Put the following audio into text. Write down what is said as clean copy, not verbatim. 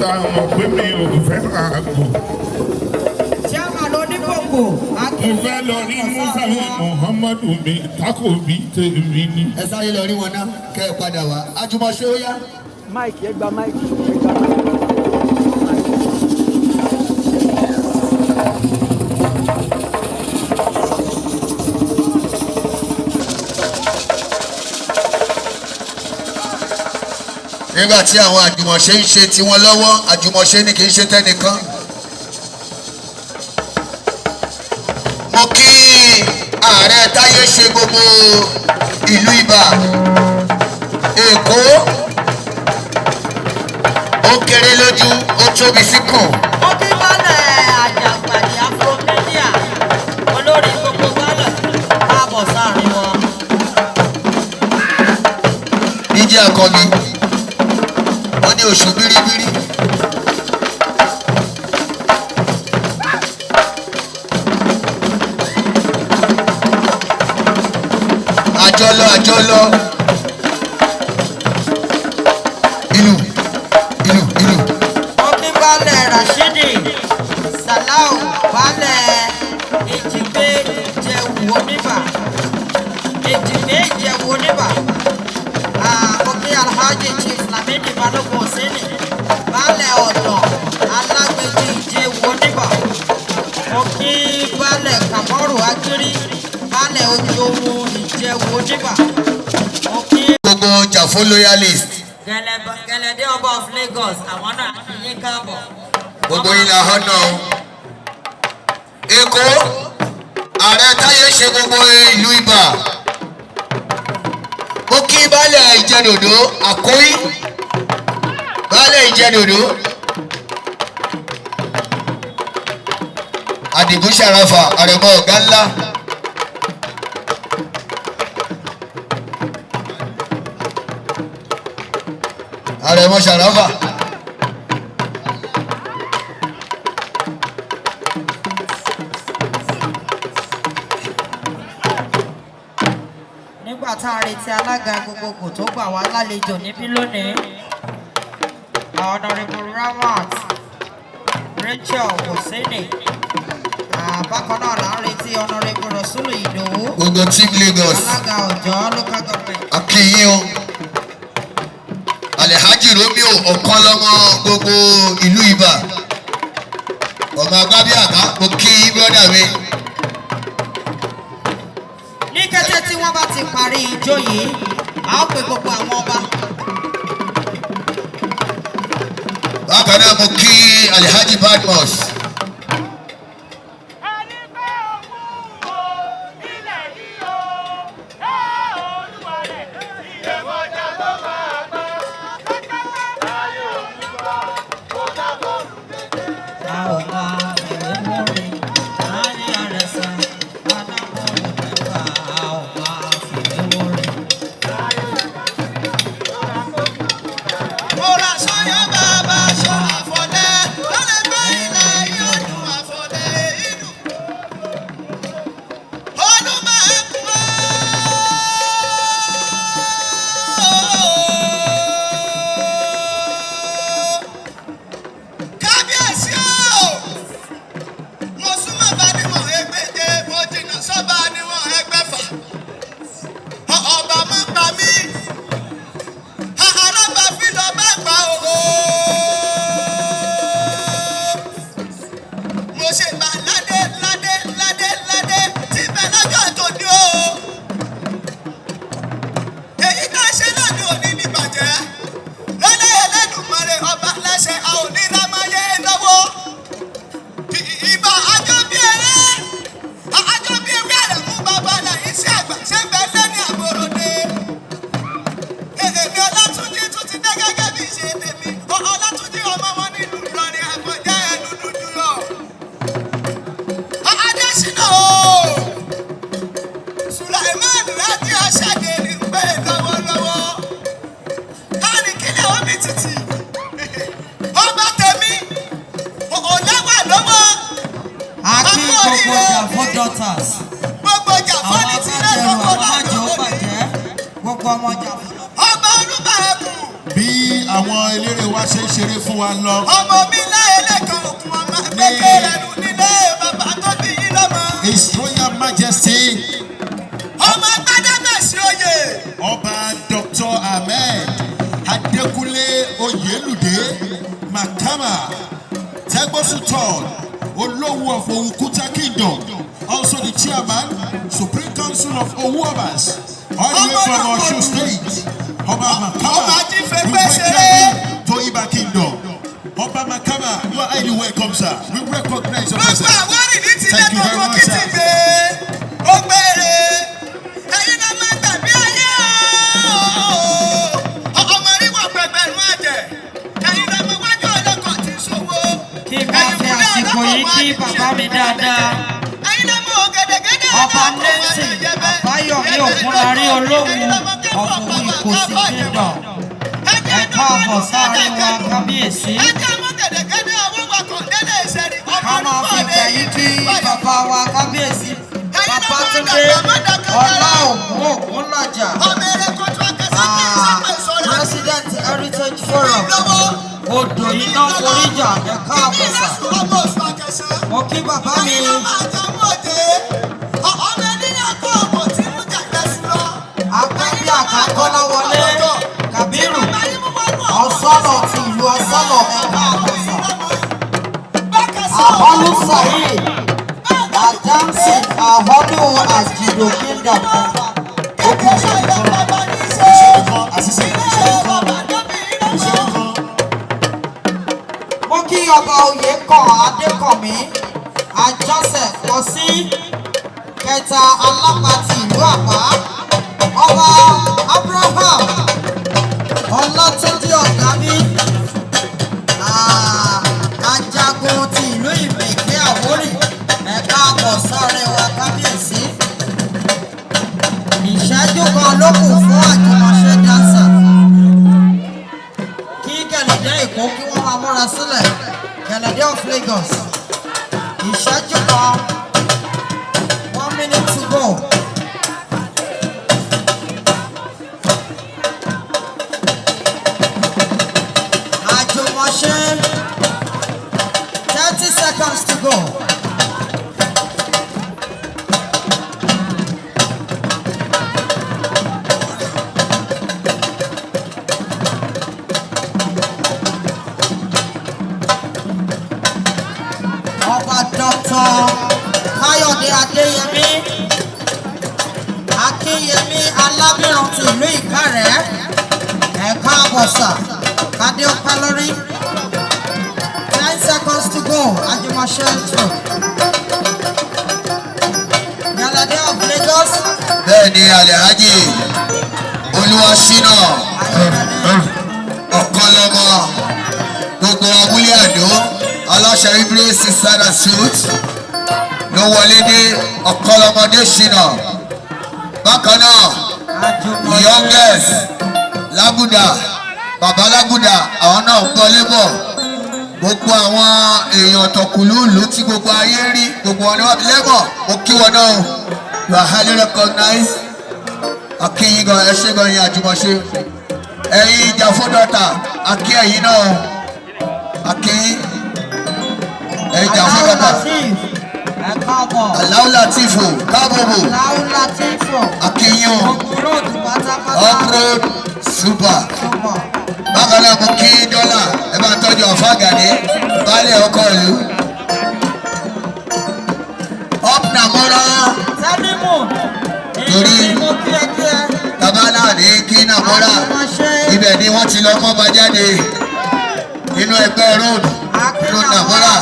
ta mọ̀ pé mi ò fẹ́ máa gbò. Chairman onígbòǹgbò. Mo fẹ́ lọ rí Musa Muhammadu mi tako bí tèmi ni. Ẹ sáré lọ rí wọn náà kẹ́ ẹ padà wá. Àjùmọ̀ṣe ó yá. Máìkì ẹ gba máìkì. Nígbà tí àwọn àjùmọ̀ṣe ń ṣe tiwọn lọ́wọ́, àjùmọ̀ṣe ni kì í ṣe tẹ́nìkan. Mo kí ààrẹ táyé ṣe gbogbo ìlú Ìbà, Èkó, ó kéré lójú, ó tóbi síkùn. Ó bí balẹ̀ àjàgbàdì Afromedia, olórí gbogbo balẹ̀, káàbọ̀ sáàrin wọn. Níjẹ́ àkọ́bí, wọ́n ní oṣù bíríbírí. Àjọlọ. Ìlú. Ó bí balẹ̀ Rashidi, Salau, balẹ̀ Èjìgbé Ìjẹ̀wù Oníbà. Ó bí Alhaji Chief Lamidi Balógun Oseni, balẹ̀ Ọ̀dọ̀, Alágbèjì Ìjẹ̀wù Oníbà. Ó bí balẹ̀ Kàmọ́rù Agiri, balẹ̀ Ojomu Ìjẹ̀wù Oníbà. Ó bí Gbogbo Jàfó loyalist. Gẹ̀lẹ́dẹ́ ọba of Lagos, àwọn náà yín káàbọ̀. Gbogbo ilẹ̀ ọ̀nà o. Èkó, ààrẹ táyé ṣe gbogbo ìlú Ìbà. Mo kí baálẹ̀ Ìjẹ̀dòdó Àkóyí, baálẹ̀ Ìjẹ̀dòdó. Àdìgún Ṣàràfà, àrẹ̀mọ ọ̀gá ńlá. Àrẹ̀mọ Ṣàràfà. Nígbà tá a retí alága gbogbogbò tó gbà wá lálejò níbí lónìí, Honorable Ramat Rachel Oseni, bákan náà là ń retí Honorable Rasulu Idowu, Gbogbo team Lagos. alága Ọ̀jọ́ local government. Akínyìn o. Alhaji Romeo ọ̀kan lọ́mọ gbogbo ìlú Ìbà. Ọmọ agbábíàká, mo kí brọ́dà mi. Ní kété tí wọ́n bá ti parí ijó yìí, a ó pe gbogbo àwọn ọba. Bákan náà mo kí Alhaji Badmus. daughters. Gbogbo Jàfọ́ ní tilẹ̀ gbogbo lájọ ó bàjẹ́. Gbogbo ọmọ Jàfọ́. Ọba Olúbàdàn. Bí àwọn eléré wa ṣe ń ṣeré fún wa lọ. ọmọ mi láyé lẹ́kọ̀ọ́ òkun ọmọ kékeré nù nílé bàbá tó bí yín lọ́mọ. His Royal Majesty. ọmọ gbadẹ́mẹ̀sì oyè. Ọba Dr. Ahmed Adekunle Oyelude Makama Tegbosuton Olowo of Owukuta Kingdom, also the chairman, Supreme Council of Owuobas, all the way from Osun State. Ọba Makama, we welcome to Iba Kingdom. Ọba Makama, you are highly welcome, sir. We recognize your presence. Thank you very much, sir. Kí kí bàbá mi dáadáa. Ọba Nancy Àbáyọ̀mí Ògúnlárí Olówu ọ̀fọ̀wé Ìkòsí Kingdom. Ẹ káàbọ̀ sáré wa kábíyèsí. Ká máa fi tẹ̀yìn kí bàbá wa kábíyèsí. Babátúndé Ọlá Ògúnlájà. President Heritage Forum. Odò iná foríjà ẹ káàbọ̀ sà. Mo kí bàbá mi. Akọ́bí Àkàkọ́lá wọlé Kàbírù. Ọ̀sọ́nà ti ìlú Ọ̀sọ́nà ẹ káàbọ̀ sà. Àhọ́lú Saheed. Adamson Àhọ́lú Àjìdò Kingdom. Ó kú mo kí ọba Oyèkán Adékànmí Joseph Kọ́sí kẹta alápàtì ìlú Àpá, ọba Abraham Ọlátúnjí Ọ̀gábí ajagun ti ìlú Ìmẹ̀kẹ́ Àwórì ẹ káàbọ̀ sáré wa kábíyèsí. Ìṣẹ́jú kan ló kù fún àjùmọ̀ṣe dáńsà. Kí Gẹ̀lẹ́dẹ́ Èkó kí wọ́n máa múra sílẹ̀. Gẹ̀lẹ́dẹ́ of Lagos. Ìṣẹ́jú kan, 1 minute to go. Àjùmọ̀ṣe 30 seconds to go. Ọba Dr. Káyọ̀dé Adéyẹmí Akínyẹmí Alábìrán ti ìlú Ìkàrẹ́ ẹ káàbọ̀ sà kádé ọpẹ́ lórí. 10 seconds to go. Àjùmọ̀ṣe intro. Gẹ̀lẹ́dẹ́ of Lagos. Bẹ́ẹ̀ ni Alhaji Olúwaṣínà Ọ̀kanlọ́mọ gbogbo abúlé Àdó aláṣẹ Ibre Sisada Suit ló wọlé dé Ọ̀kanlọ́mọdé Ṣínà. Bákan náà youngest Lágùdà bàbá Lágùdà àwọn náà ń bọ́lé bọ̀. Gbogbo àwọn èèyàn tọkùlú ìlú tí gbogbo ayé rí gbogbo wọn ni wọ́n fi lẹ́mọ̀. Mo kí wọn náà you are highly recognized. Akínyìn gan ẹ ṣé gan yín àjùmọ̀ṣe. Ẹ̀yin ìjà fúndọ̀tà akí ẹ̀yin náà akínyìn. Ẹ̀yin ìjà fúndọ̀tà. Aláwọ̀ Látìfù kábòbò. Akínyìn o. Off-road super. Bákan náà mo kí dọ́là ẹ bá tọ́jú ọ̀fà gàdé baálẹ̀ ọkọ̀ ìlú. Up Nàmọ́ra. Torí bàbá náà ní kí Nàmọ́ra ibẹ̀ ni wọ́n ti lọ mọ́ bá jáde nínú ẹgbẹ́ road nínú Nàmọ́ra.